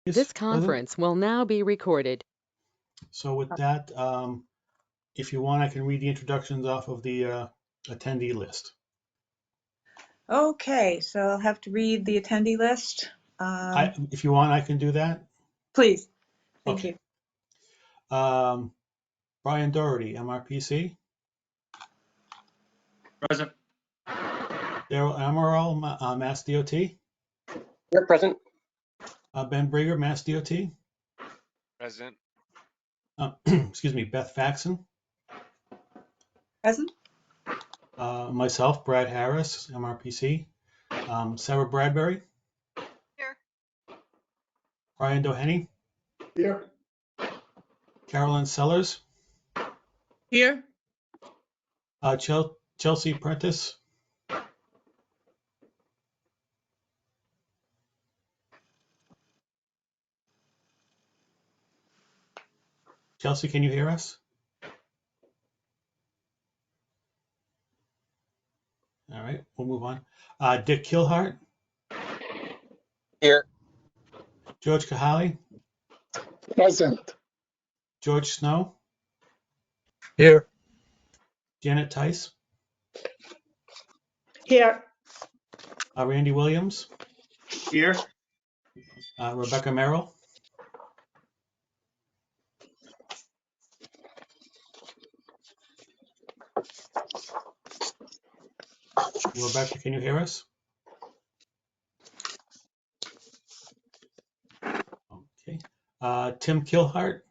This conference will now be recorded. So with that, if you want, I can read the introductions off of the attendee list. Okay, so I'll have to read the attendee list. If you want, I can do that. Please. Thank Okay. you. Brian Doherty, MRPC. Present. Daryl Amaral, Mass DOT. Here, present. Ben Brigger, Mass DOT. Present. Excuse me, Beth Faxon. Present. Myself, Brad Harris, MRPC. Sarah Bradbury. Here. Brian Doheny. Here. Carolyn Sellers. Here. Chelsea Prentice. Chelsea, can you hear us? All right, we'll move on. Dick Kilhart. Here. George Kahali. Present. George Snow. Here. Janet Tice. Here. Randy Williams. Here. Rebecca Merrill. Rebecca, can you hear us? Okay. Tim Kilhart.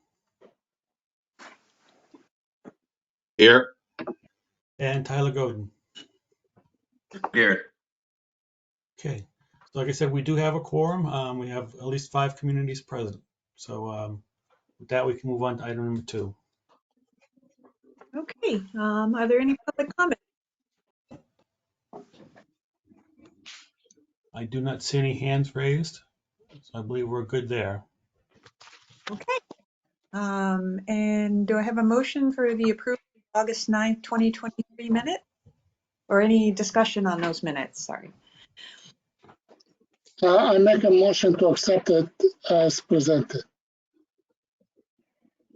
Here. And Tyler Godin. Here. Okay. So like I said, we do have a quorum. We have at least 5 communities present. So with that, we can move on to item number 2. Okay, are there any public comments? I do not see any hands raised. So I believe we're good there. Okay. And do I have a motion for the approved August 9th, 2023 minute? Or any discussion on those minutes? Sorry. I make a motion to accept it as presented.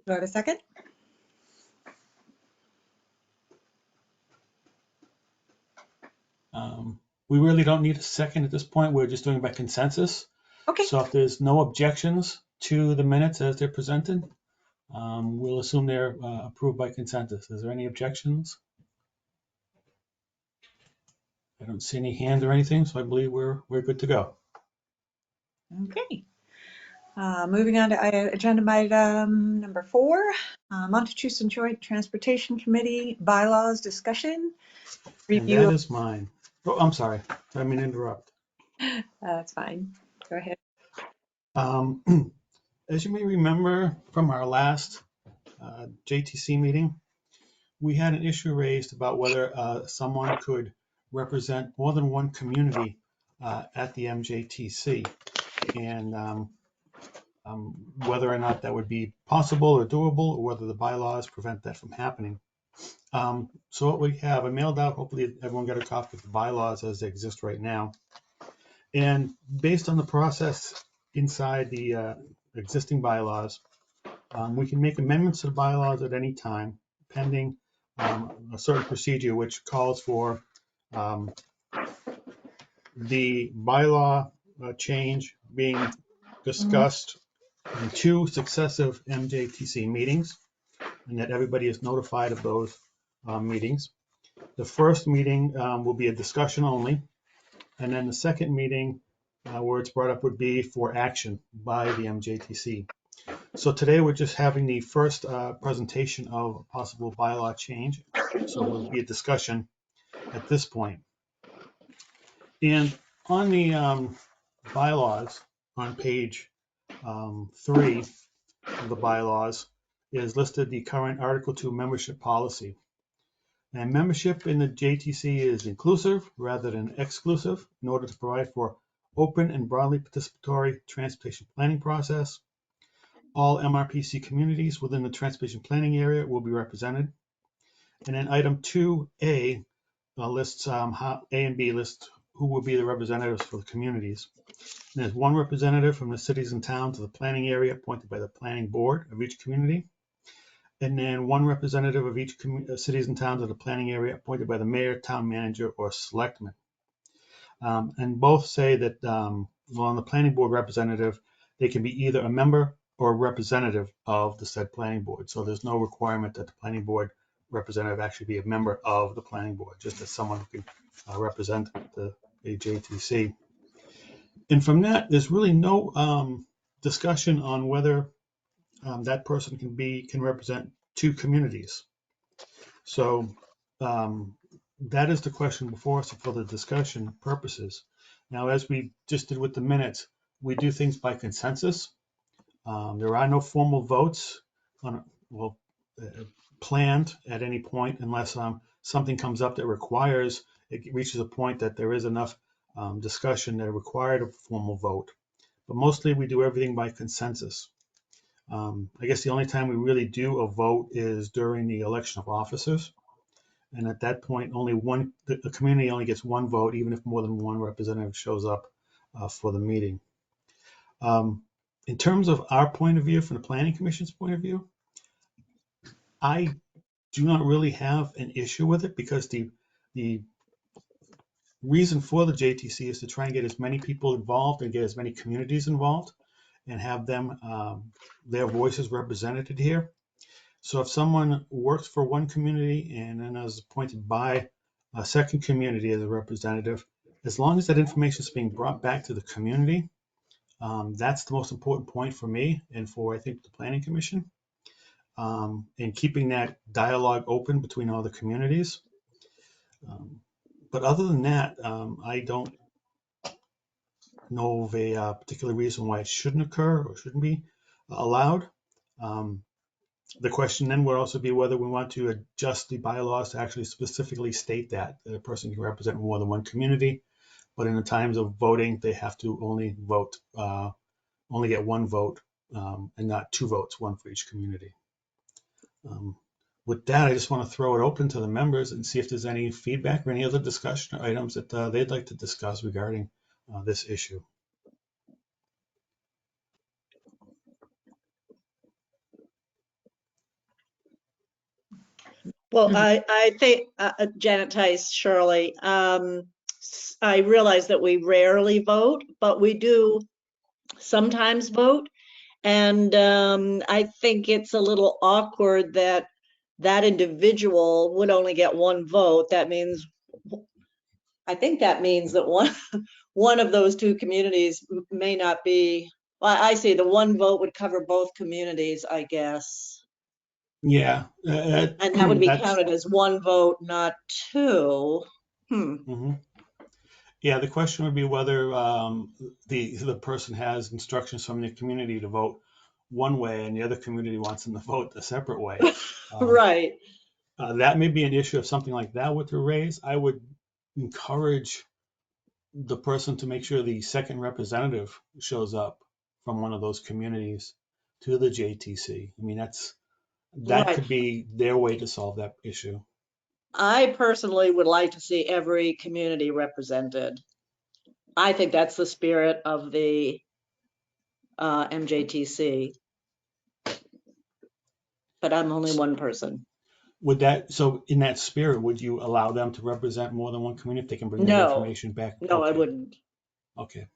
Do I have a second? We really don't need a second at this point. We're just doing it by consensus. Okay. So if there's no objections to the minutes as they're presented, we'll assume they're approved by consensus. Is there any objections? I don't see any hands or anything, so I believe we're good to go. Okay. Moving on to agenda item number 4, Montachusett Joint Transportation Committee bylaws discussion. Review. And that is mine. Oh, I'm sorry. I didn't mean to interrupt. That's fine. Go ahead. As you may remember from our last JTC meeting, we had an issue raised about whether someone could represent more than one community at the MJTC, and whether or not that would be possible or doable, or whether the bylaws prevent that from happening. So what we have, I mailed out, hopefully everyone got a copy of the bylaws as they exist right now. And based on the process inside the existing bylaws, we can make amendments to the bylaws at any time, pending a certain procedure which calls for the bylaw change being discussed in 2 successive MJTC meetings, and that everybody is notified of those meetings. The first meeting will be a discussion only, and then the second meeting where it's brought up would be for action by the MJTC. So today we're just having the first presentation of a possible bylaw change. So it will be a discussion at this point. And on the bylaws, on page 3 of the bylaws, is listed the current Article 2 membership policy. And membership in the JTC is inclusive rather than exclusive in order to provide for open and broadly participatory transportation planning process. All MRPC communities within the transportation planning area will be represented. And then item 2A lists A and B lists who will be the representatives for the communities. And there's one representative from the cities and towns of the planning area appointed by the planning board of each community. And then one representative of each cities and towns of the planning area appointed by the mayor, town manager, or selectman. And both say that, on the planning board representative, they can be either a member or a representative of the said planning board. So there's no requirement that the planning board representative actually be a member of the planning board, just as someone who can represent the MJTC. And from that, there's really no discussion on whether that person can represent two communities. So that is the question before us for the discussion purposes. Now, as we just did with the minutes, we do things by consensus. There are no formal votes planned at any point unless something comes up that requires, it reaches a point that there is enough discussion that required a formal vote. But mostly we do everything by consensus. I guess the only time we really do a vote is during the election of officers. And at that point, the community only gets one vote, even if more than one representative shows up for the meeting. In terms of our point of view, from the Planning Commission's point of view, I do not really have an issue with it because the reason for the JTC is to try and get as many people involved and get as many communities involved and have them their voices represented here. So if someone works for one community and then is appointed by a second community as a representative, as long as that information is being brought back to the community, that's the most important point for me and for, I think, the Planning Commission, and keeping that dialogue open between all the communities. But other than that, I don't know of a particular reason why it shouldn't occur or shouldn't be allowed. The question then would also be whether we want to adjust the bylaws to actually specifically state that a person can represent more than one community, but in the times of voting, they have to only get one vote, and not two votes, one for each community. With that, I just want to throw it open to the members and see if there's any feedback or any other discussion items that they'd like to discuss regarding this issue. Well, I think, Janet Tice, Shirley, I realize that we rarely vote, but we do sometimes vote. And I think it's a little awkward that that individual would only get one vote. That means, I think that means that one of those two communities may not be, well, I see the one vote would cover both communities, I guess. Yeah. And that would be counted as one vote, not two. Mm-hmm. Yeah, the question would be whether the person has instructions from the community to vote one way and the other community wants them to vote a separate way. Right. That may be an issue if something like that were to raise. I would encourage the person to make sure the second representative shows up from one of those communities to the JTC. I mean, that Right. could be their way to solve that issue. I personally would like to see every community represented. I think that's the spirit of the MJTC. But I'm only one person. So in that spirit, would you allow them to represent more than one community if they can bring that No. information back? No, I Okay. wouldn't. Okay.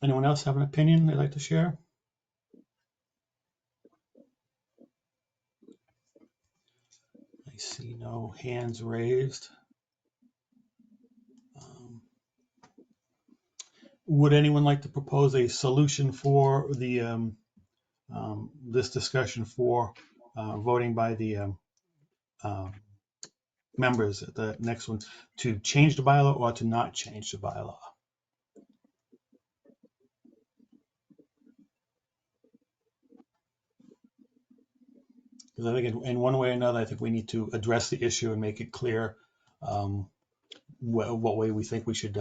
Anyone else have an opinion they'd like to share? I see no hands raised. Would anyone like to propose a solution for the this discussion for voting by the members at the next one to change the bylaw or to not change the bylaw? Because I think in one way or another, I think we need to address the issue and make it clear what way we think we should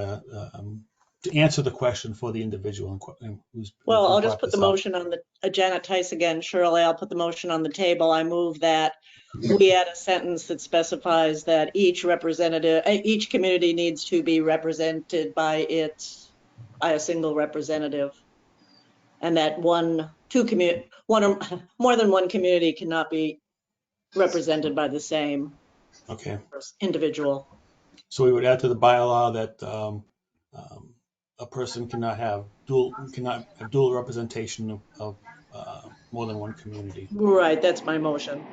to answer the question for the individual who's Well, who I'll just brought put the this up. motion on the, Janet Tice again, Shirley, I'll put the motion on the table. I move that we add a sentence that specifies that each representative, each community needs to be represented by a single representative. And that more than one community cannot be represented by the same Okay. individual. So we would add to the bylaw that a person cannot have dual representation of more than one community. Right, that's my motion.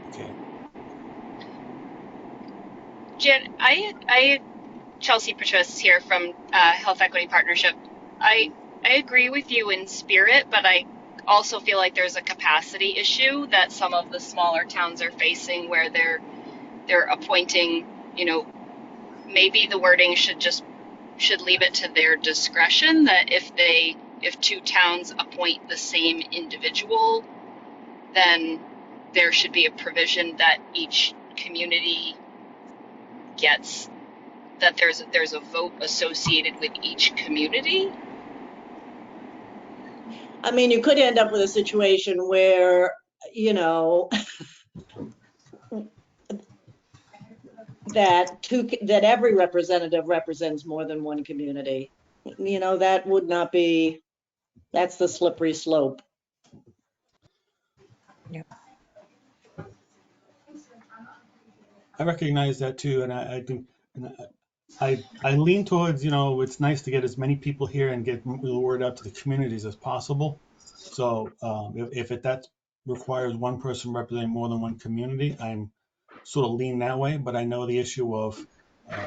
Okay. Jan, Chelsea Petrus here from Health Equity Partnership. I agree with you in spirit, but I also feel like there's a capacity issue that some of the smaller towns are facing where they're appointing, maybe the wording should leave it to their discretion that if two towns appoint the same individual, then there should be a provision that each community gets, that there's a vote associated with each community. I mean, you could end up with a situation where, that every representative represents more than one community. That would not be, that's the slippery slope. I recognize that too, and I think, and I lean towards, it's nice to get as many people here and get the word out to the communities as possible. So if that requires one person representing more than one community, I'm sort of lean that way. But I know the issue of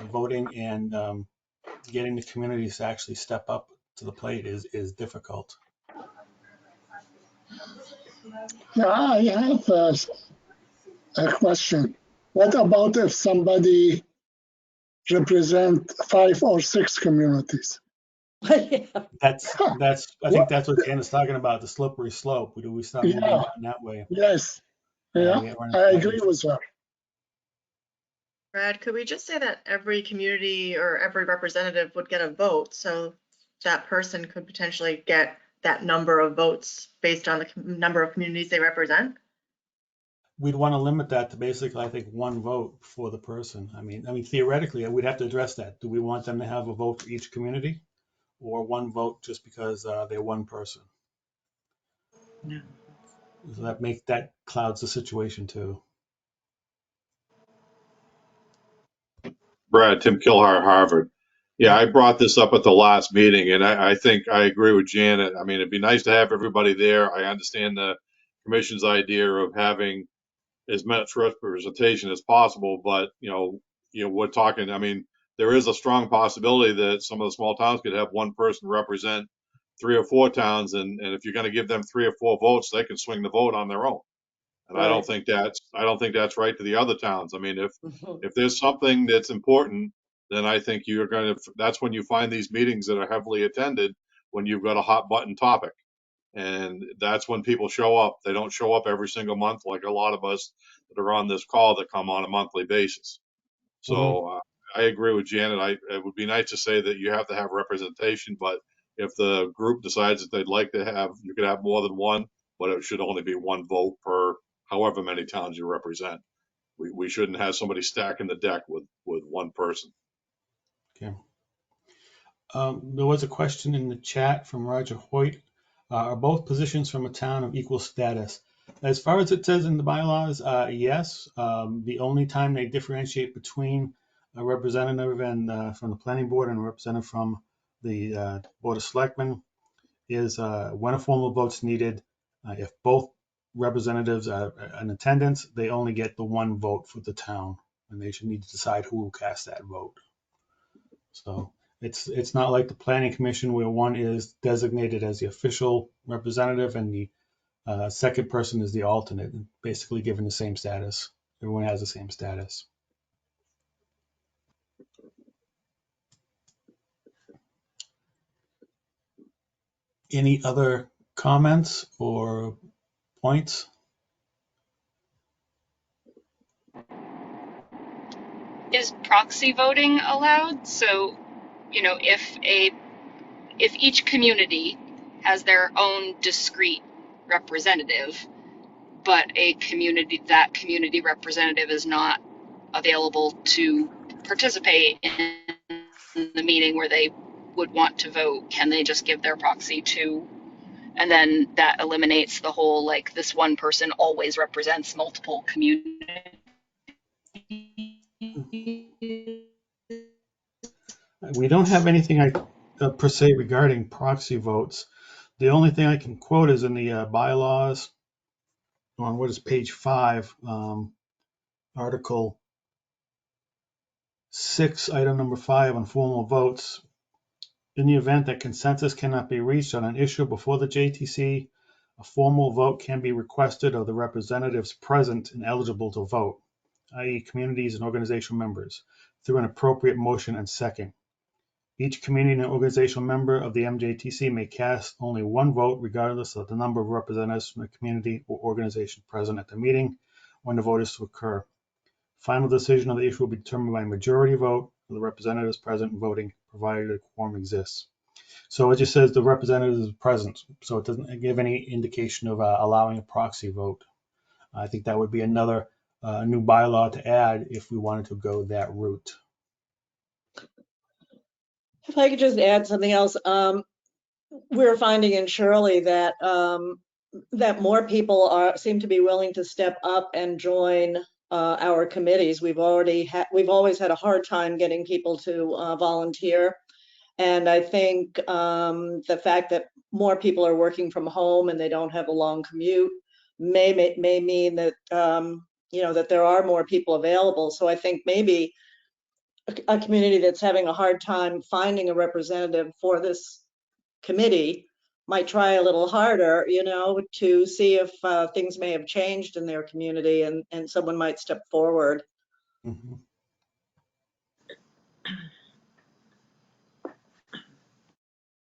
voting and getting the communities to actually step up to the plate is difficult. Yeah, I have a question. What about if somebody represent 5 or 6 communities? Yeah. I think that's what Jan is talking about, the slippery slope. Do we start moving Yeah. in that way? Yes, Yeah, yeah, I agree with her. Brad, could we just say that every community or every representative would get a vote, so that person could potentially get that number of votes based on the number of communities they represent? We'd want to limit that to basically, I think, one vote for the person. I mean, theoretically, we'd have to address that. Do we want them to have a vote for each community, or one vote just because they're one person? No. So that clouds the situation too. Brad, Tim Kilhart, Harvard. Yeah, I brought this up at the last meeting, and I think I agree with Janet. I mean, it'd be nice to have everybody there. I understand the commission's idea of having as much representation as possible, but we're talking. I mean, there is a strong possibility that some of the small towns could have one person represent 3 or 4 towns, and if you're going to give them 3 or 4 votes, they can swing the vote on their own. And I don't think that's right to the other towns. I mean, if there's something that's important, then I think that's when you find these meetings that are heavily attended, when you've got a hot button topic. And that's when people show up. They don't show up every single month like a lot of us that are on this call that come on a monthly basis. So I agree with Janet. It would be nice to say that you have to have representation, but if the group decides that they'd like to have, you could have more than one, but it should only be one vote per however many towns you represent. We shouldn't have somebody stacking the deck with one person. Okay. There was a question in the chat from Roger Hoyt. Are both positions from a town of equal status? As far as it says in the bylaws, yes. The only time they differentiate between a representative and from the planning board and a representative from the board of selectmen is when a formal vote's needed. If both representatives are in attendance, they only get the one vote for the town, and they should need to decide who will cast that vote. So it's not like the planning commission where one is designated as the official representative and the second person is the alternate, basically given the same status. Everyone has the same status. Any other comments or points? Is proxy voting allowed? So, if if each community has their own discrete representative, but that community representative is not available to participate in the meeting where they would want to vote, can they just give their proxy to, and then that eliminates the whole, like, this one person always represents multiple communities. We don't have anything per se regarding proxy votes. The only thing I can quote is in the bylaws on what is page 5, Article 6, item number 5 on formal votes. In the event that consensus cannot be reached on an issue before the JTC, a formal vote can be requested of the representatives present and eligible to vote, i.e. communities and organizational members, through an appropriate motion and second. Each community and organizational member of the MJTC may cast only one vote regardless of the number of representatives from the community or organization present at the meeting when the vote is to occur. Final decision on the issue will be determined by a majority vote of the representatives present and voting, provided a quorum exists. So it just says the representative is present, so it doesn't give any indication of allowing a proxy vote. I think that would be another new bylaw to add if we wanted to go that route. If I could just add something else, we're finding in Shirley that that more people seem to be willing to step up and join our committees. We've always had a hard time getting people to volunteer, and I think the fact that more people are working from home and they don't have a long commute may mean that that there are more people available. So I think maybe a community that's having a hard time finding a representative for this committee might try a little harder, to see if things may have changed in their community, and someone might step forward. Mm-hmm.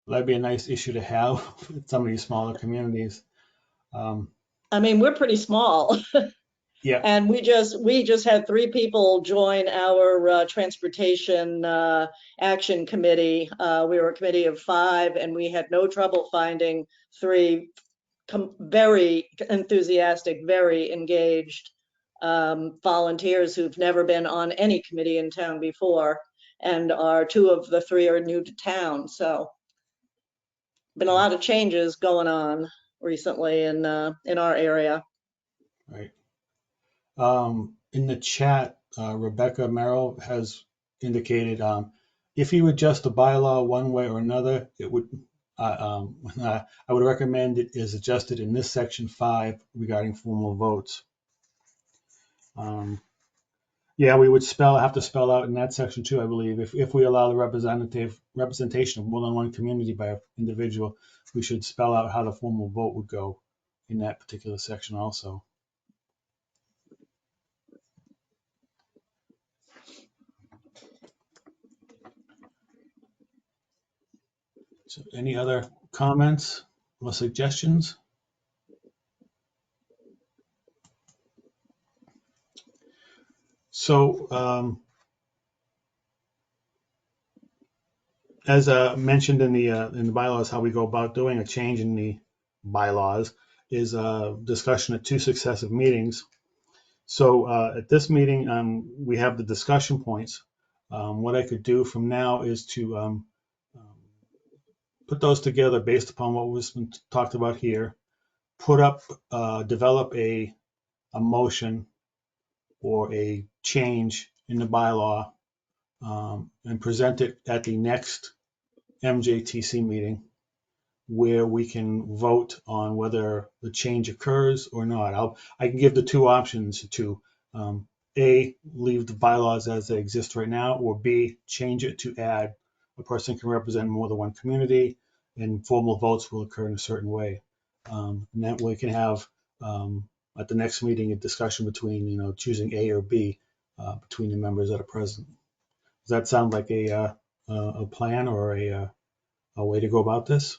That'd be a nice issue to have with some of these smaller communities. I mean, we're pretty small. Yeah. And we just had 3 people join our transportation action committee. We were a committee of 5, and we had no trouble finding 3 very enthusiastic, very engaged volunteers who've never been on any committee in town before, and 2 of the 3 are new to town. So been a lot of changes going on recently in our area. Right. In the chat, Rebecca Merrill has indicated if you adjust the bylaw one way or another, it would. I would recommend it is adjusted in this section 5 regarding formal votes. Yeah, we would have to spell out in that section too, I believe. If we allow the representation of more than one community by an individual, we should spell out how the formal vote would go in that particular section also. So any other comments or suggestions? So as mentioned in the bylaws, how we go about doing a change in the bylaws is a discussion at 2 successive meetings. So at this meeting, we have the discussion points. What I could do from now is to put those together based upon what was been talked about here, develop a motion or a change in the bylaw, and present it at the next MJTC meeting, where we can vote on whether the change occurs or not. I can give the 2 options to A, leave the bylaws as they exist right now, or B, change it to add a person can represent more than one community and formal votes will occur in a certain way. And that way we can have at the next meeting a discussion between choosing A or B between the members that are present. Does that sound like a plan or a way to go about this?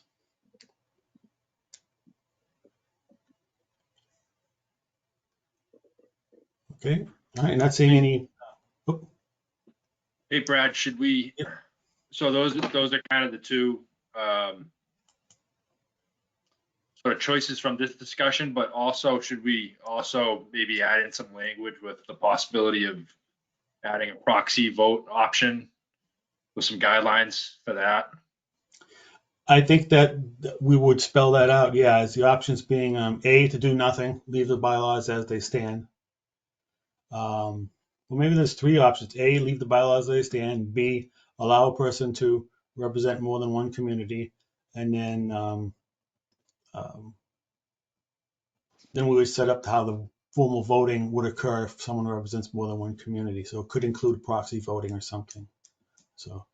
Okay. All right. Not seeing any. Oh. Hey, Brad, should we, Yep. so those are kind of the 2 sort of choices from this discussion, but also should we also maybe add in some language with the possibility of adding a proxy vote option with some guidelines for that? I think that we would spell that out, yeah, as the options being A, to do nothing, leave the bylaws as they stand. Well, maybe there's three options. A, leave the bylaws as they stand. B, allow a person to represent more than one community. And then we would set up how the formal voting would occur if someone represents more than one community. So it could include proxy voting or something. So,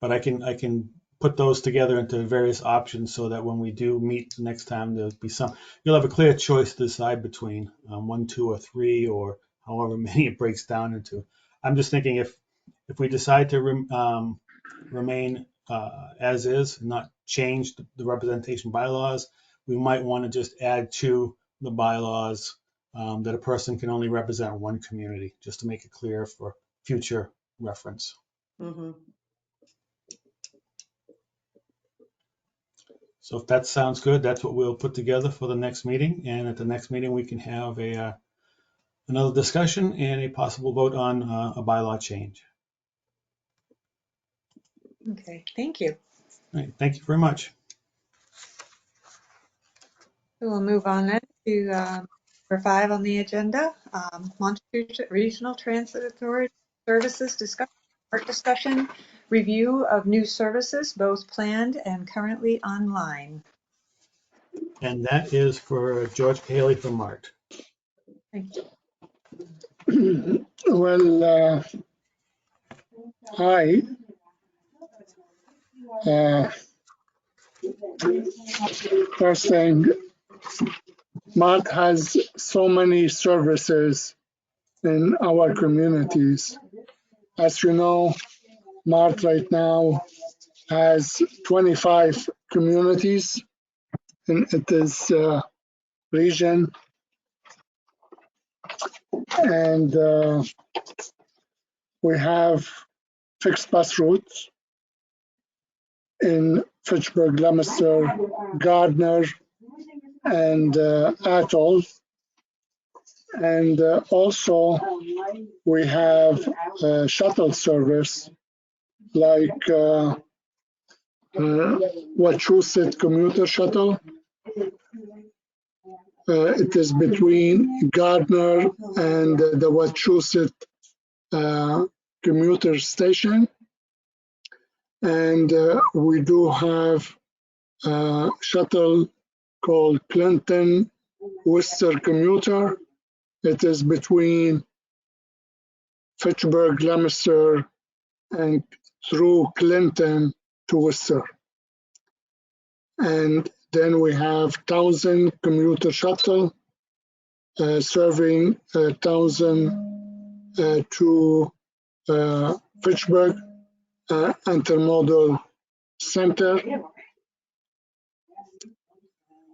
but I can put those together into various options so that when we do meet next time, there'll be you'll have a clear choice to decide between 1, 2, or 3, or however many it breaks down into. I'm just thinking if we decide to remain as is, not change the representation bylaws, we might want to just add to the bylaws that a person can only represent one community, just to make it clear for future reference. Mhm. So if that sounds good, that's what we'll put together for the next meeting. And at the next meeting, we can have another discussion and a possible vote on a bylaw change. Okay, thank you. All right, thank you very much. We'll move on then to number 5 on the agenda, Montachusett Regional Transit Authority Services discussion, review of new services, both planned and currently online. And that is for George Haley from Mart. Thank you. Well, hi. First thing, Mart has so many services in our communities. As you know, Mart right now has 25 communities in its region, and we have fixed bus routes in Fitchburg, Leominster, Gardner, and Atoll. And also we have shuttle service like Wachusett commuter shuttle. It is between Gardner and the Wachusett commuter station. And we do have a shuttle called Clinton Worcester commuter. It is between Fitchburg, Leominster, and through Clinton to Worcester. And then we have Townsend commuter shuttle serving Townsend to Fitchburg intermodal center.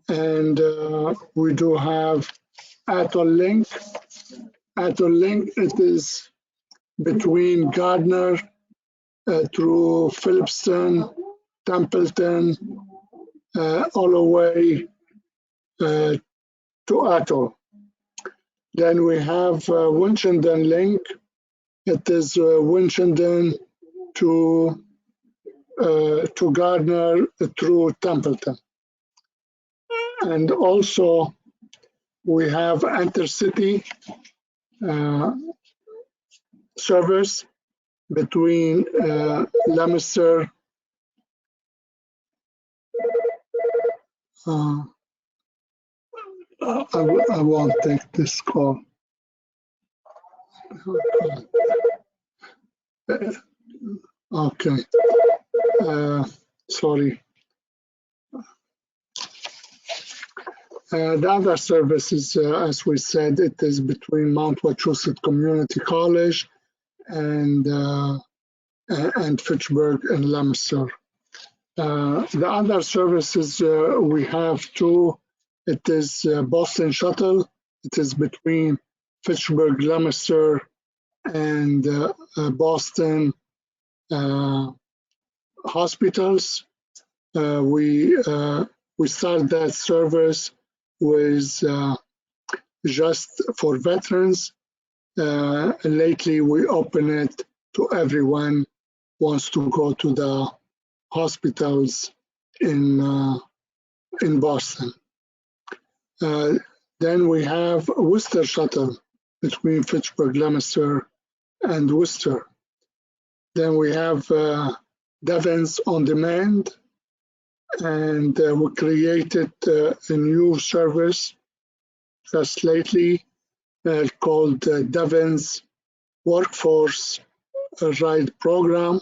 And we do have Atoll Link. Atoll Link, it is between Gardner through Phillipston, Templeton, all the way to Atoll. Then we have Winchendon Link. It is Winchendon to Gardner through Templeton. And also we have intercity service between Leominster, I won't take this call. Okay, sorry. The other services, as we said, it is between Mount Wachusett Community College and Fitchburg and Leominster. The other services we have two. It is Boston Shuttle. It is between Fitchburg, Leominster, and Boston hospitals. We started that service with just for veterans. Lately, we open it to everyone who wants to go to the hospitals in Boston. Then we have Worcester shuttle between Fitchburg, Leominster, and Worcester. Then we have Devon's on demand, and we created a new service just lately called Devon's Workforce Ride Program.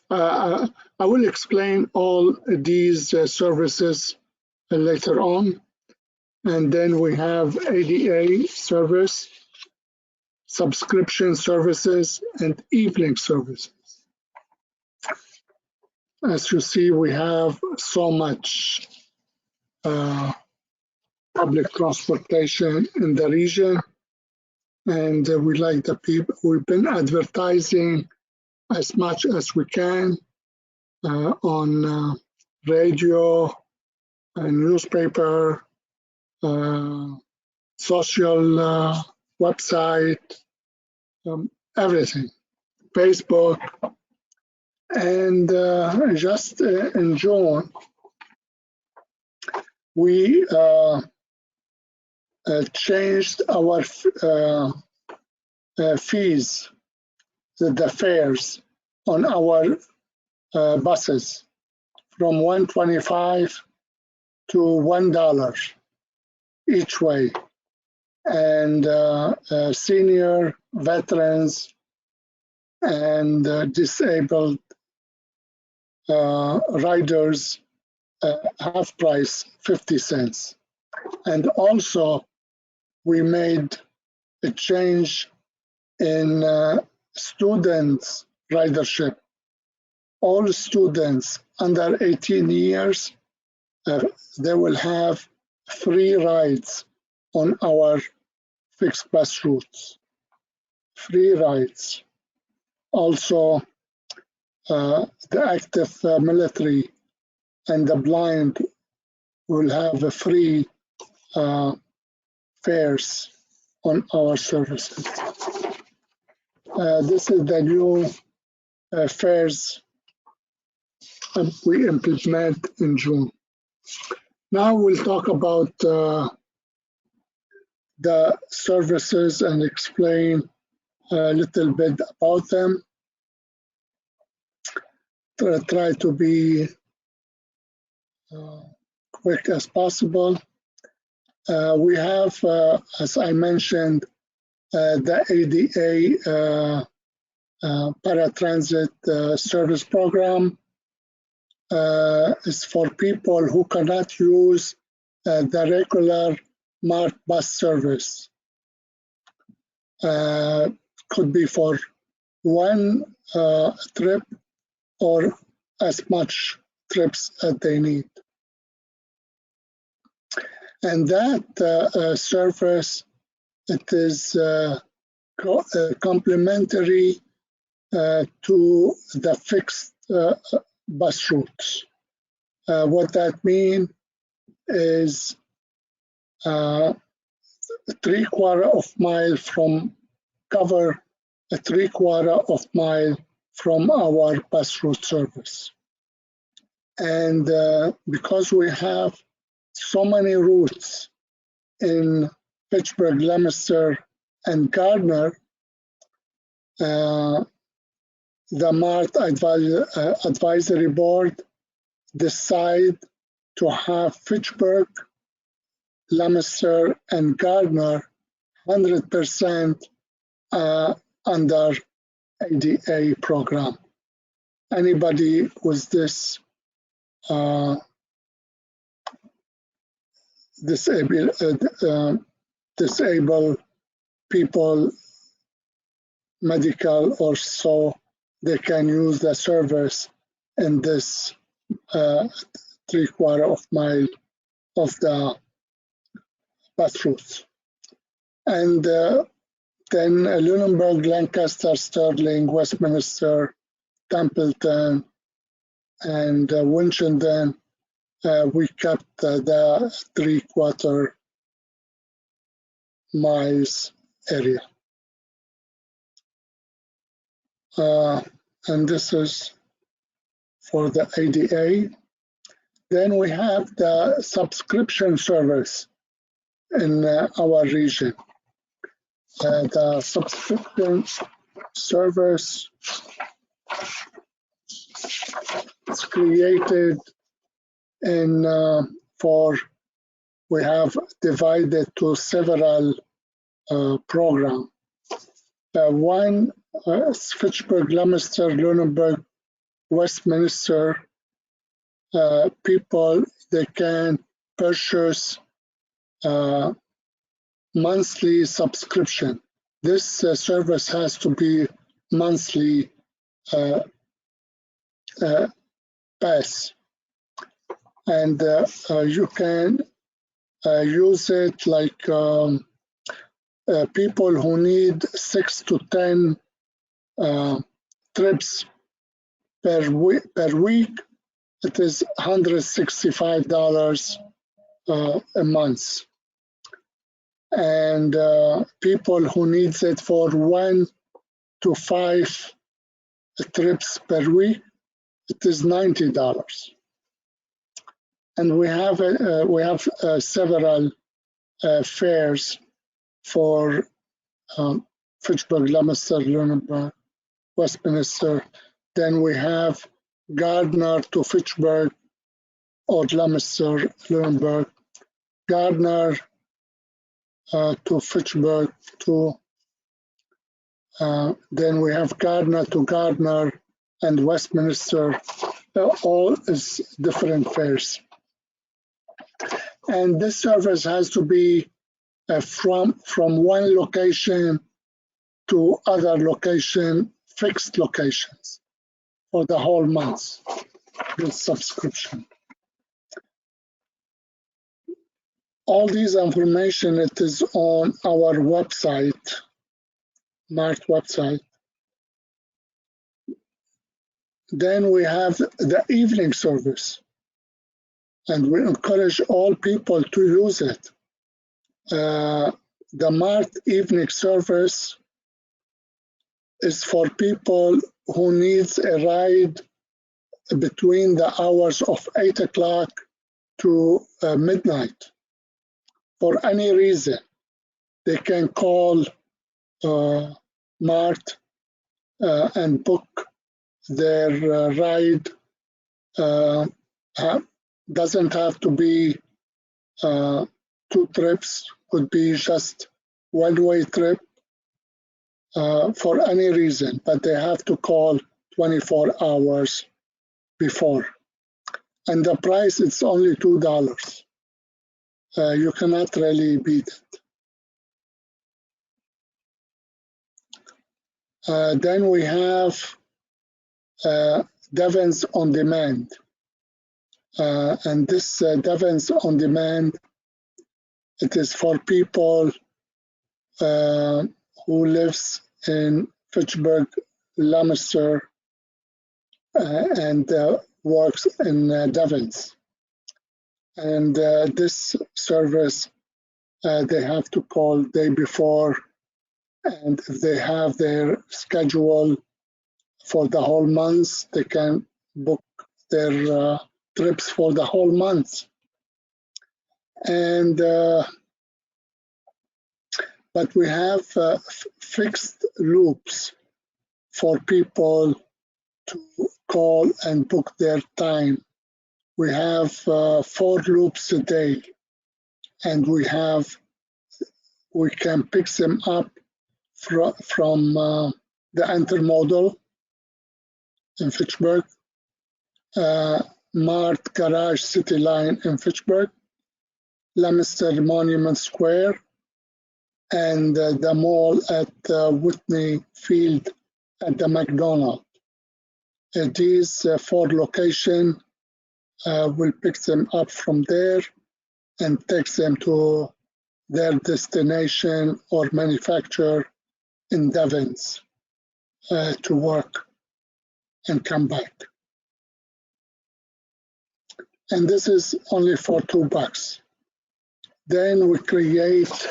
I will explain all these services later on. And then we have ADA service, subscription services, and evening services. As you see, we have so much public transportation in the region, and we like the people. We've been advertising as much as we can on radio, newspaper, social website, everything, Facebook, and just in June, we changed our fees, the fares on our buses from $1.25 to $1 each way, and senior, veterans, and disabled riders half price 50 cents. And also we made a change in students ridership. All students under 18 years, they will have free rides on our fixed bus routes. Free rides. Also, the active military and the blind will have a free fares on our services. This is the new fares we implement in June. Now we'll talk about the services and explain a little bit about them. Try to be quick as possible. We have, as I mentioned, the ADA paratransit service program. Is for people who cannot use the regular MART bus service. Could be for one trip or as much trips as they need. And that service, it is complementary to the fixed bus routes. What that means is 3/4 of mile from cover a 3/4 of mile from our bus route service. And because we have so many routes in Fitchburg, Leominster, and Gardner, the MART advisory board decide to have Fitchburg, Leominster, and Gardner 100% under ADA program. Anybody with this disabled people, medical or so, they can use the service in this 3/4 of mile of the bus routes. And then Lunenburg, Lancaster, Sterling, Westminster, Templeton, and Winchendon, we kept the 3/4 miles area. And this is for the ADA. Then we have the subscription service in our region. The subscription service is created in we have divided to several programs. One, Fitchburg, Leominster, Lunenburg, Westminster, people, they can purchase monthly subscription. This service has to be monthly pass. And you can use it like people who need 6 to 10 trips per week. It is $165 a month. And people who needs it for 1 to 5 trips per week, it is $90. And we have several fares for Fitchburg, Leominster, Lunenburg, Westminster. Then we have Gardner to Fitchburg or Leominster, Lunenburg, Gardner to Fitchburg to then we have Gardner to Gardner and Westminster. All is different fares. And this service has to be from one location to other location, fixed locations for the whole month, this subscription. All these information, it is on our website, MART website. Then we have the evening service, and we encourage all people to use it. The MART evening service is for people who needs a ride between the hours of 8 o'clock to midnight. For any reason, they can call MART and book their ride. Doesn't have to be 2 trips, could be just one-way trip for any reason, but they have to call 24 hours before. And the price is only $2. You cannot really beat it. Then we have Devons on Demand. And this Devons on Demand, it is for people who lives in Fitchburg, Leominster, and works in Devons. And this service, they have to call day before, and if they have their schedule for the whole month, they can book their trips for the whole month. And but we have fixed loops for people to call and book their time. We have 4 loops a day, and we can pick them up from the intermodal in Fitchburg, MART Garage City Line in Fitchburg, Leominster Monument Square, and the mall at Whitney Field at the McDonald's. These 4 locations will pick them up from there and take them to their destination or manufacturer in Devons to work. and come back. And this is only for $2. Then we create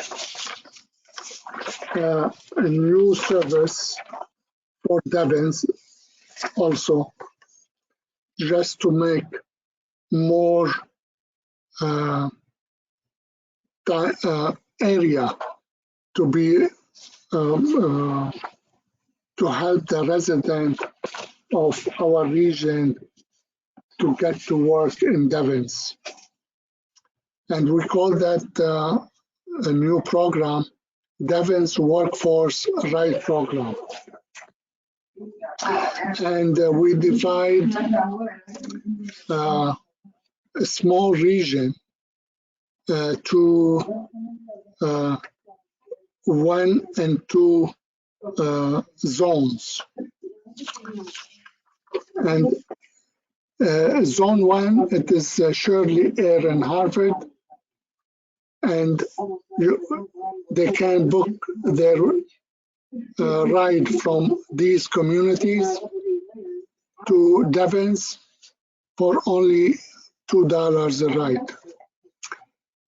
a new service for Devens also, just to make more area to be to help the resident of our region to get to work in Devens. And we call that a new program, Devens Workforce Right Program. And we divide a small region to 1 and 2 zones. And zone 1, it is Shirley, Air, and Harvard. And they can book their ride from these communities to Devens for only $2 a ride.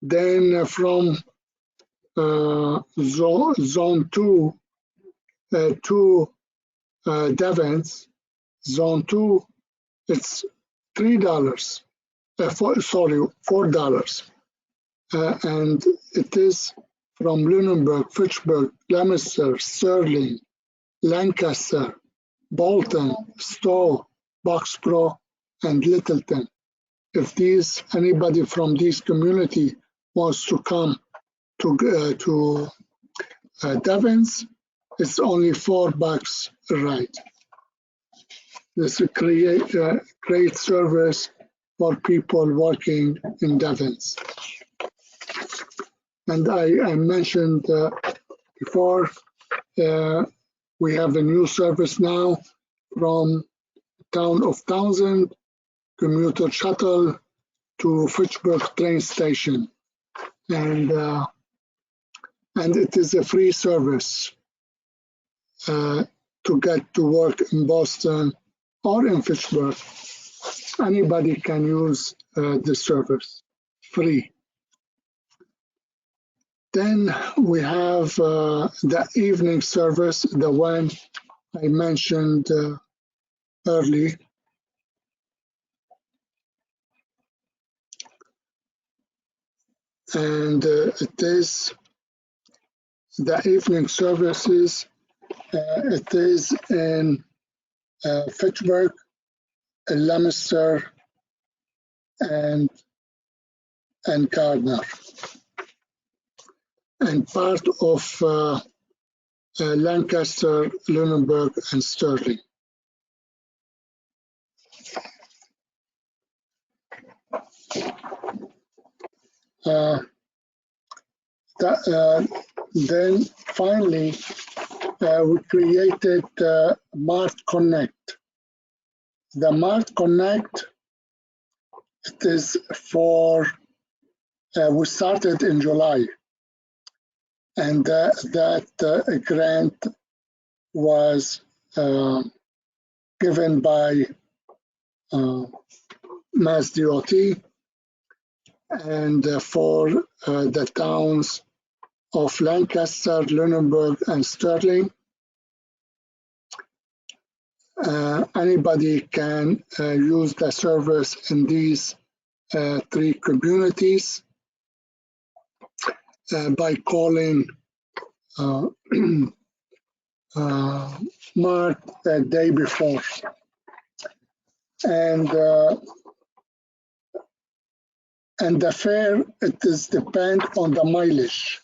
Then from zone 2 to Devens, zone 2, it's $3. $4. And it is from Lunenburg, Fitchburg, Leominster, Sterling, Lancaster, Bolton, Stowe, Boxborough, and Littleton. If anybody from these community wants to come to Devens, it's only $4 a ride. This is a great service for people working in Devens. And I mentioned before, we have a new service now from town of Townsend, commuter shuttle to Fitchburg train station. And it is a free service to get to work in Boston or in Fitchburg. Anybody can use the service, free. Then we have the evening service, the one I mentioned early. And it is the evening services. It is in Fitchburg, Leominster, and Gardner, and part of Lancaster, Lunenburg, and Sterling. Then finally, we created Mart Connect. The Mart Connect, it is for, we started in July, and that grant was given by Mass DOT, and for the towns of Lancaster, Lunenburg, and Sterling. Anybody can use the service in these 3 communities by calling Mart the day before. And the fare, it is depend on the mileage.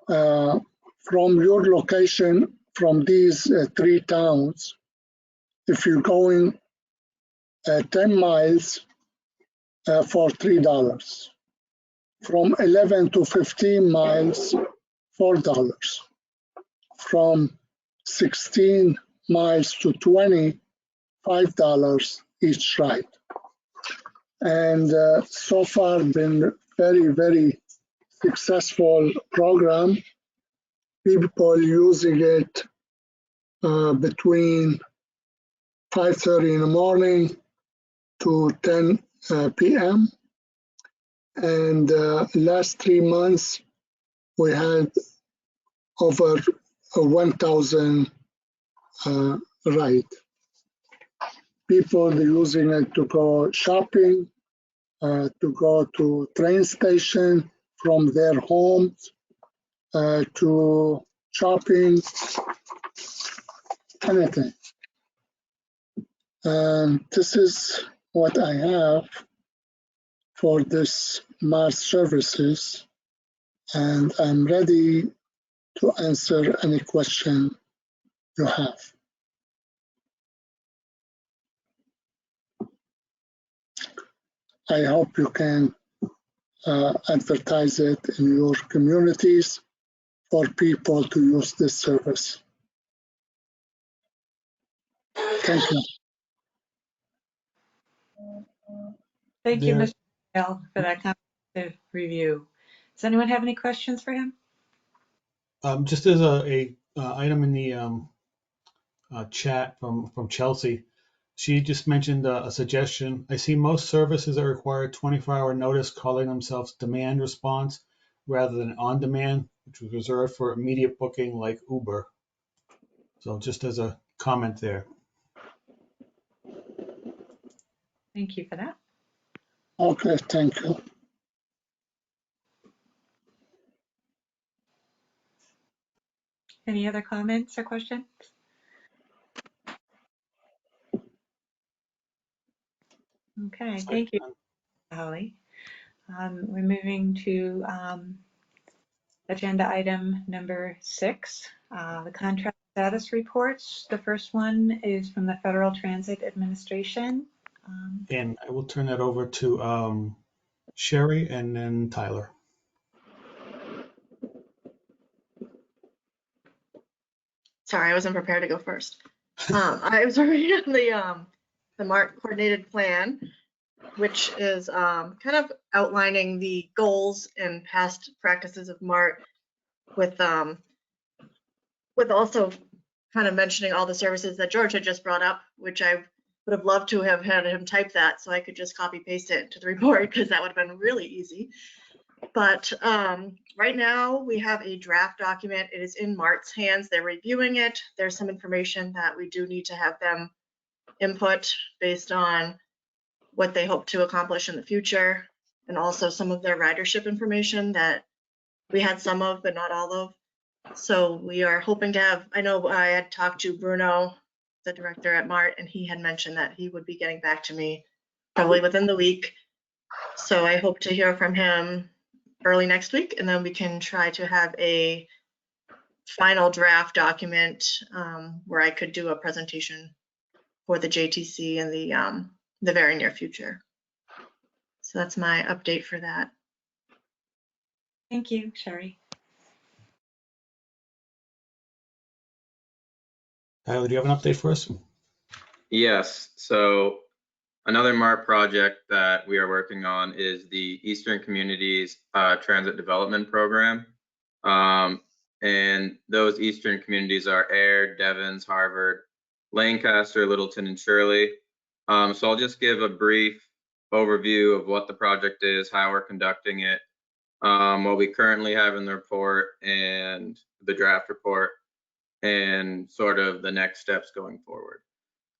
From your location, from these 3 towns, if you're going 10 miles for $3. From 11 to 15 miles, $4. From 16 miles to 20, $5 each ride. And so far been very, very successful program. People using it between 5:30 in the morning to 10 p.m. And last 3 months, we had over 1,000 rides. People using it to go shopping, to go to train station from their homes, to shopping, anything. And this is what I have for this Mars services, and I'm ready to answer any question you have. I hope you can advertise it in your communities for people to use this service. Thank you. Thank you, There- Mr. Bell, for that comprehensive review. Does anyone have any questions for him? Just as a item in the chat from Chelsea, she just mentioned a suggestion. I see most services that require 24-hour notice calling themselves demand response rather than on demand, which was reserved for immediate booking like Uber. So just as a comment there. Thank you for that. Okay, thank you. Any other comments or questions? Okay, thank you, Holly. We're moving to agenda item number 6, the contract status reports. The first one is from the Federal Transit Administration. And I will turn that over to Sherry and then Tyler. Sorry, I wasn't prepared to go first. I was working on the MART coordinated plan, which is kind of outlining the goals and past practices of MART with also kind of mentioning all the services that George had just brought up, which I would have loved to have had him type that so I could just copy paste it to the report because that would have been really easy. But right now we have a draft document. It is in MART's hands. They're reviewing it. There's some information that we do need to have them input based on what they hope to accomplish in the future, and also some of their ridership information that we had some of, but not all of. So we are hoping to have, I know I had talked to Bruno, the director at MART, and he had mentioned that he would be getting back to me probably within the week. So I hope to hear from him early next week, and then we can try to have a final draft document where I could do a presentation for the JTC in the very near future. So that's my update for that. Thank you, Sherry. Tyler, do you have an update for us? Yes, so another MART project that we are working on is the Eastern Communities Transit Development Program. And those Eastern communities are Air, Devens, Harvard, Lancaster, Littleton, and Shirley. So I'll just give a brief overview of what the project is, how we're conducting it, what we currently have in the report and the draft report, and sort of the next steps going forward.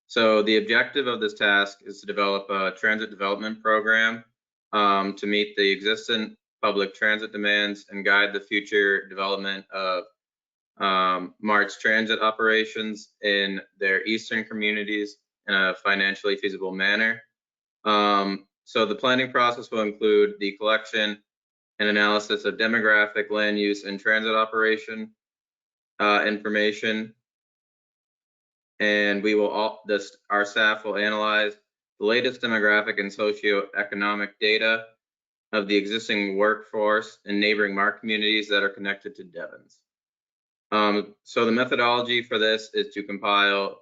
So the objective of this task is to develop a transit development program to meet the existing public transit demands and guide the future development of MART's transit operations in their eastern communities in a financially feasible manner. So the planning process will include the collection and analysis of demographic, land use, and transit operation information. And we will our staff will analyze the latest demographic and socioeconomic data of the existing workforce in neighboring MART communities that are connected to Devens. So the methodology for this is to compile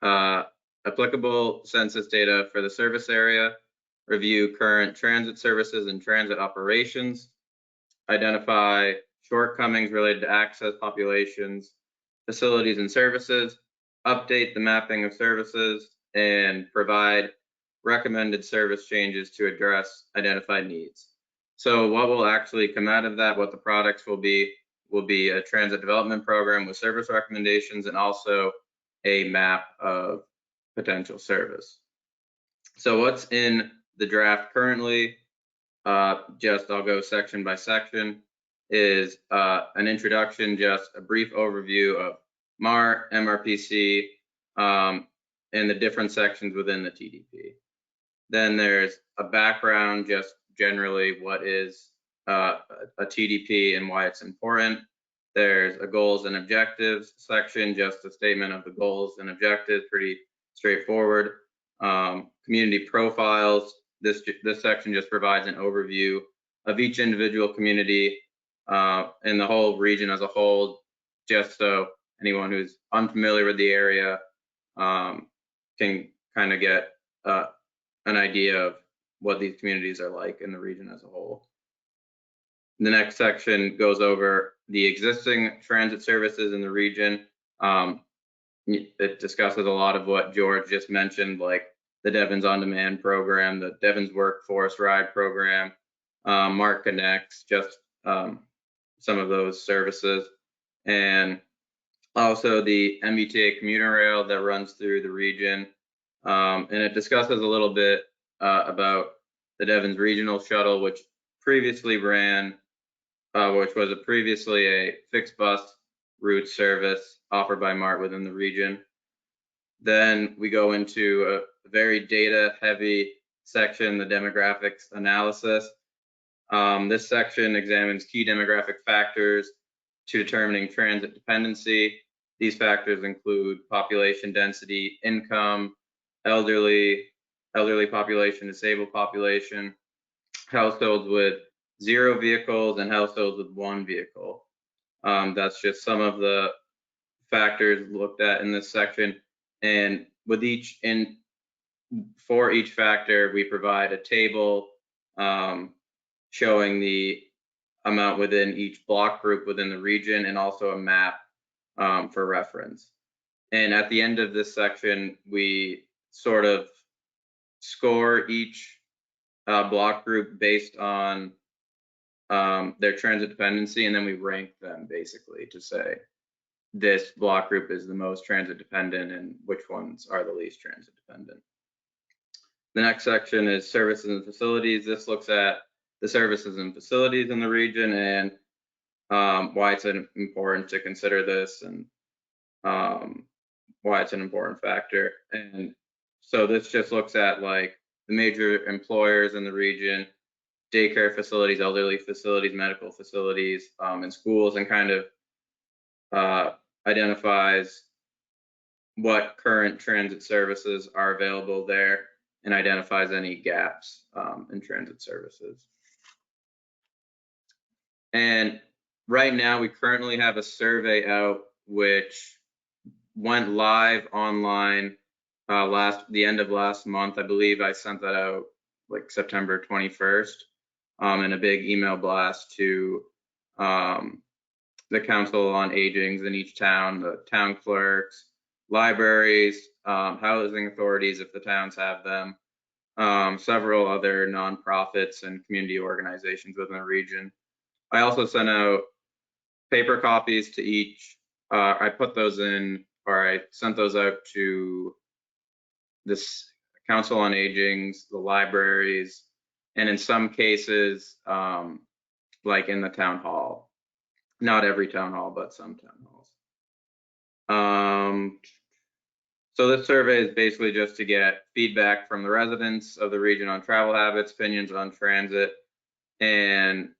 applicable census data for the service area, review current transit services and transit operations, identify shortcomings related to access, populations, facilities, and services, update the mapping of services, and provide recommended service changes to address identified needs. So what will actually come out of that, what the products will be a transit development program with service recommendations and also a map of potential service. So what's in the draft currently, just I'll go section by section, is an introduction, just a brief overview of MART, MRPC, and the different sections within the TDP. Then there's a background, just generally what is a TDP and why it's important. There's a goals and objectives section, just a statement of the goals and objectives, pretty straightforward. Community profiles, this section just provides an overview of each individual community and the whole region as a whole, just so anyone who's unfamiliar with the area can kind of get an idea of what these communities are like in the region as a whole. The next section goes over the existing transit services in the region. It discusses a lot of what George just mentioned, like the Devens On Demand program, the Devens Workforce Ride program, MART Connects, just some of those services. And also the MBTA commuter rail that runs through the region. And it discusses a little bit about the Devens Regional Shuttle, which previously ran, which was previously a fixed bus route service offered by MART within the region. Then we go into a very data heavy section, the demographics analysis. This section examines key demographic factors to determining transit dependency. These factors include population density, income, elderly population, disabled population, households with 0 vehicles, and households with 1 vehicle. That's just some of the factors looked at in this section. And with for each factor, we provide a table showing the amount within each block group within the region, and also a map for reference. And at the end of this section, we sort of score each block group based on their transit dependency, and then we rank them basically to say this block group is the most transit dependent and which ones are the least transit dependent. The next section is services and facilities. This looks at the services and facilities in the region and why it's important to consider this, and why it's an important factor. And so this just looks at like the major employers in the region, daycare facilities, elderly facilities, medical facilities, and schools, and kind of identifies what current transit services are available there and identifies any gaps in transit services. And right now we currently have a survey out which went live online the end of last month. I believe I sent that out like September 21st in a big email blast to the Council on Agings in each town, the town clerks, libraries, housing authorities if the towns have them, several other nonprofits and community organizations within the region. I also sent out paper copies to each. I put those in, or I sent those out to this Council on Agings, the libraries, and in some cases, like in the town hall. Not every town hall, but some town halls. So this survey is basically just to get feedback from the residents of the region on travel habits, opinions on transit, and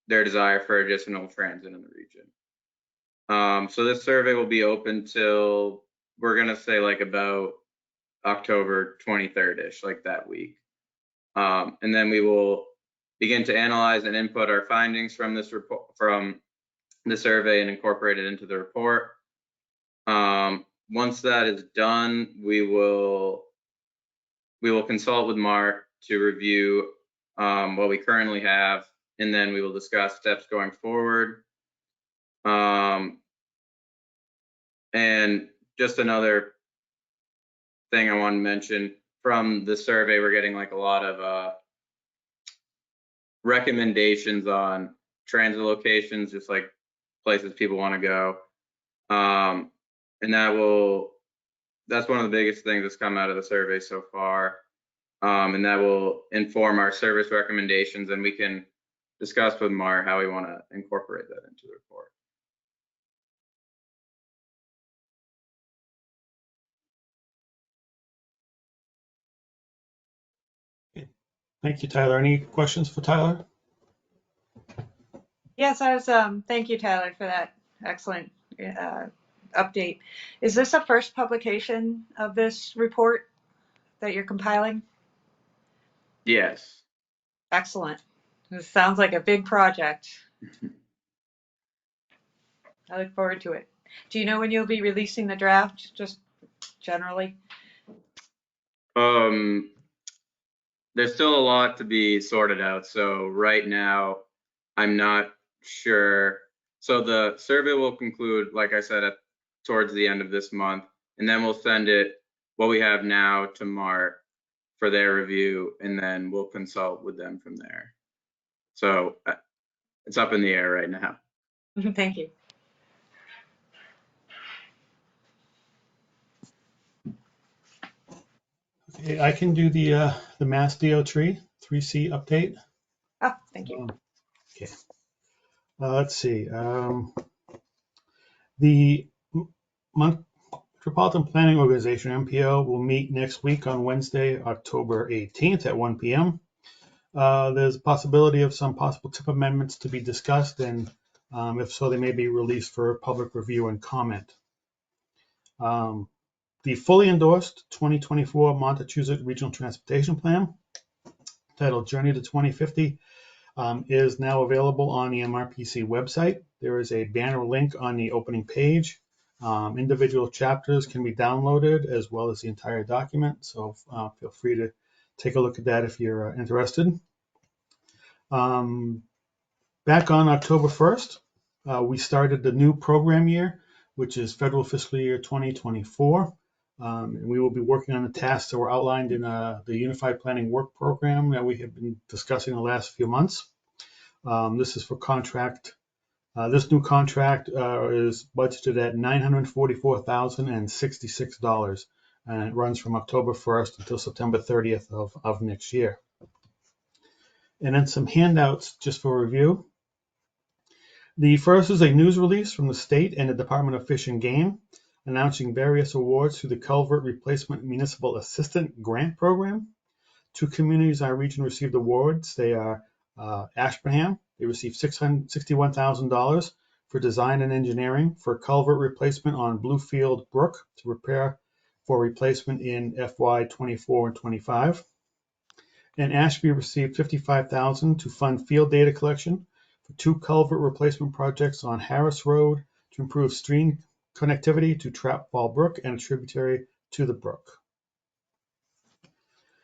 their desire for additional transit in the region. So this survey will be open till, we're gonna say like about October 23rd-ish, like that week. And then we will begin to analyze and input our findings from this report, from the survey, and incorporate it into the report. Once that is done, we will consult with MART to review what we currently have, and then we will discuss steps going forward. And just another thing I want to mention from the survey, we're getting like a lot of recommendations on transit locations, just like places people want to go. And that's one of the biggest things that's come out of the survey so far. And that will inform our service recommendations, and we can discuss with Mar how we want to incorporate that into the report. Thank you, Tyler. Any questions for Tyler? Yes, thank you, Tyler, for that excellent update. Is this a first publication of this report that you're compiling? Yes. Excellent. This sounds like a big project. I look forward to it. Do you know when you'll be releasing the draft, just generally? There's still a lot to be sorted out. So right now, I'm not sure. So the survey will conclude, like I said, towards the end of this month, and then we'll send it, what we have now, to Mart for their review, and then we'll consult with them from there. So it's up in the air right now. Thank you. Okay, I can do the Mass DOT 3C update. Oh, thank you. Okay. Let's see. The Metropolitan Planning Organization, MPO, will meet next week on Wednesday, October 18th at 1 p.m. There's a possibility of some possible tip amendments to be discussed, and if so, they may be released for public review and comment. The fully endorsed 2024 Montachusett Regional Transportation Plan, titled Journey to 2050, is now available on the MRPC website. There is a banner link on the opening page. Individual chapters can be downloaded as well as the entire document, so feel free to take a look at that if you're interested. Back on October 1st, we started the new program year, which is federal fiscal year 2024. And we will be working on the tasks that were outlined in the Unified Planning Work Program that we have been discussing the last few months. This is for contract. This new contract is budgeted at $944,066, and it runs from October 1st until September 30th of next year. And then some handouts just for review. The first is a news release from the state and the Department of Fish and Game announcing various awards through the Culvert Replacement Municipal Assistant Grant Program. 2 communities in our region received awards. They are Ashburnham. They received $661,000 for design and engineering for culvert replacement on Bluefield Brook to repair for replacement in FY 24 and 25. And Ashby received $55,000 to fund field data collection for 2 culvert replacement projects on Harris Road to improve stream connectivity to Trap Fall Brook and a tributary to the brook.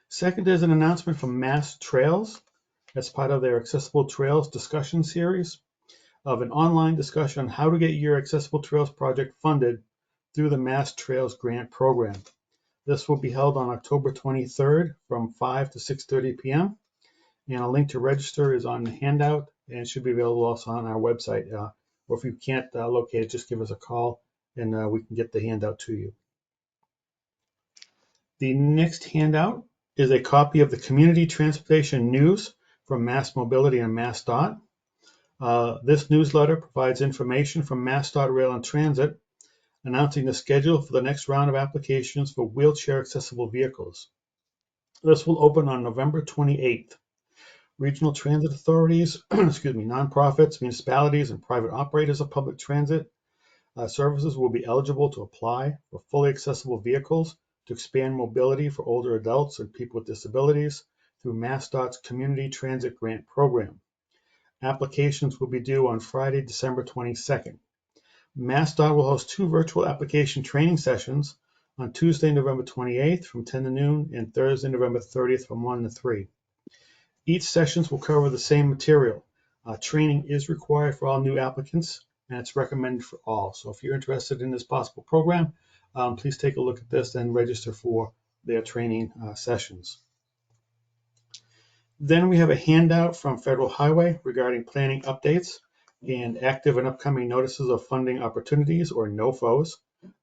Second is an announcement from Mass Trails as part of their Accessible Trails discussion series of an online discussion on how to get your Accessible Trails project funded through the Mass Trails Grant Program. This will be held on October 23rd from 5 to 6:30 p.m. And a link to register is on the handout and should be available also on our website. Or if you can't locate it, just give us a call and we can get the handout to you. The next handout is a copy of the Community Transportation News from Mass Mobility and MassDOT. This newsletter provides information from MassDOT Rail and Transit announcing the schedule for the next round of applications for wheelchair accessible vehicles. This will open on November 28th. Regional transit authorities, nonprofits, municipalities, and private operators of public transit services will be eligible to apply for fully accessible vehicles to expand mobility for older adults and people with disabilities through MassDOT's Community Transit Grant Program. Applications will be due on Friday, December 22nd. MassDOT will host 2 virtual application training sessions on Tuesday, November 28th from 10 to noon and Thursday, November 30th from 1 to 3. Each sessions will cover the same material. Training is required for all new applicants, and it's recommended for all. So if you're interested in this possible program, please take a look at this and register for their training sessions. Then we have a handout from Federal Highway regarding planning updates and active and upcoming notices of funding opportunities, or NOFOs.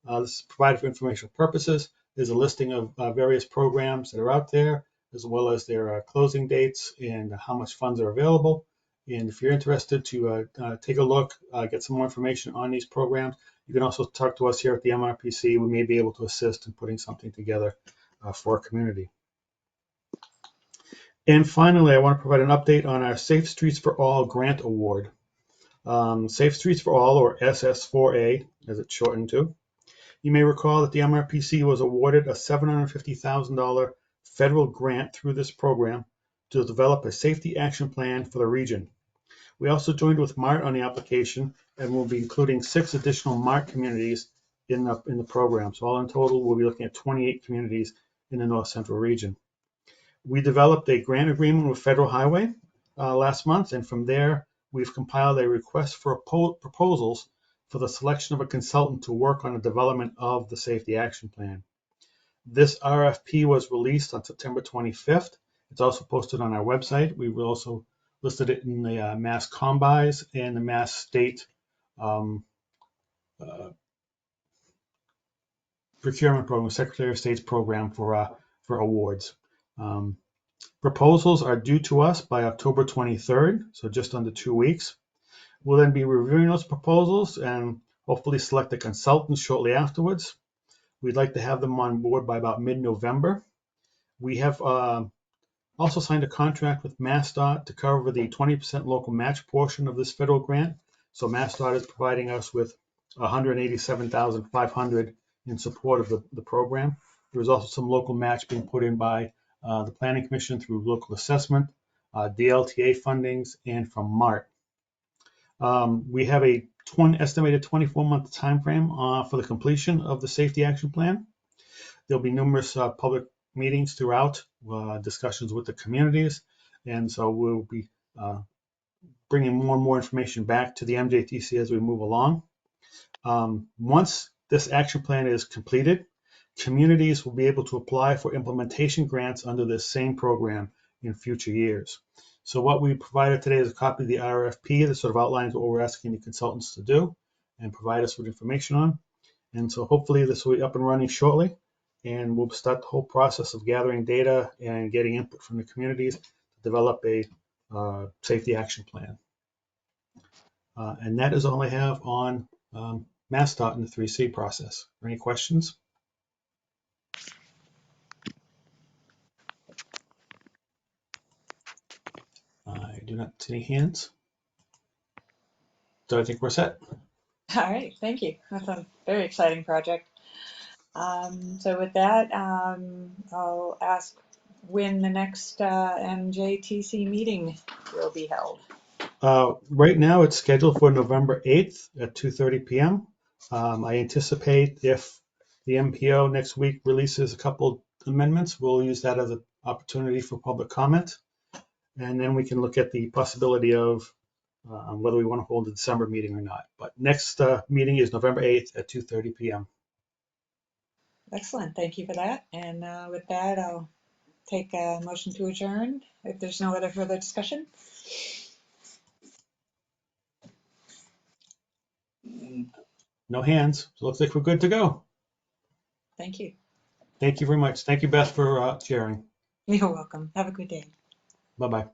This is provided for informational purposes. There's a listing of various programs that are out there, as well as their closing dates and how much funds are available. And if you're interested to take a look, get some more information on these programs, you can also talk to us here at the MRPC. We may be able to assist in putting something together for our community. And finally, I want to provide an update on our Safe Streets for All grant award. Safe Streets for All, or SS4A, as it's shortened to. You may recall that the MRPC was awarded a $750,000 federal grant through this program to develop a safety action plan for the region. We also joined with MART on the application, and we'll be including 6 additional MART communities in the program. So all in total, we'll be looking at 28 communities in the North Central region. We developed a grant agreement with Federal Highway last month, and from there, we've compiled a request for proposals for the selection of a consultant to work on the development of the safety action plan. This RFP was released on September 25th. It's also posted on our website. We will also listed it in the Mass Combis and the Mass State Procurement Program, Secretary of State's program for awards. Proposals are due to us by October 23rd, so just under 2 weeks. We'll then be reviewing those proposals and hopefully select a consultant shortly afterwards. We'd like to have them on board by about mid-November. We have also signed a contract with MassDOT to cover the 20% local match portion of this federal grant. So MassDOT is providing us with $187,500 in support of the program. There is also some local match being put in by the Planning Commission through local assessment, DLTA fundings, and from MART. We have a estimated 24-month time frame for the completion of the safety action plan. There'll be numerous public meetings throughout, discussions with the communities, and so we'll be bringing more and more information back to the MJTC as we move along. Once this action plan is completed, communities will be able to apply for implementation grants under this same program in future years. So what we provided today is a copy of the RFP that sort of outlines what we're asking the consultants to do and provide us with information on. And so hopefully this will be up and running shortly, and we'll start the whole process of gathering data and getting input from the communities to develop a safety action plan. And that is all I have on MassDOT and the 3C process. Any questions? I do not see any hands. So I think we're set. All right, thank you. That's a very exciting project. So with that, I'll ask when the next MJTC meeting will be held. Right now, it's scheduled for November 8th at 2:30 p.m. I anticipate if the MPO next week releases a couple amendments, we'll use that as an opportunity for public comment. And then we can look at the possibility of whether we want to hold a December meeting or not. But next meeting is November 8th at 2:30 p.m. Excellent, thank you for that. And with that, I'll take a motion to adjourn if there's no other further discussion. No hands. So it looks like we're good to go. Thank you. Thank you very much. Thank you, Beth, for sharing. You're welcome. Have a good day. Bye-bye.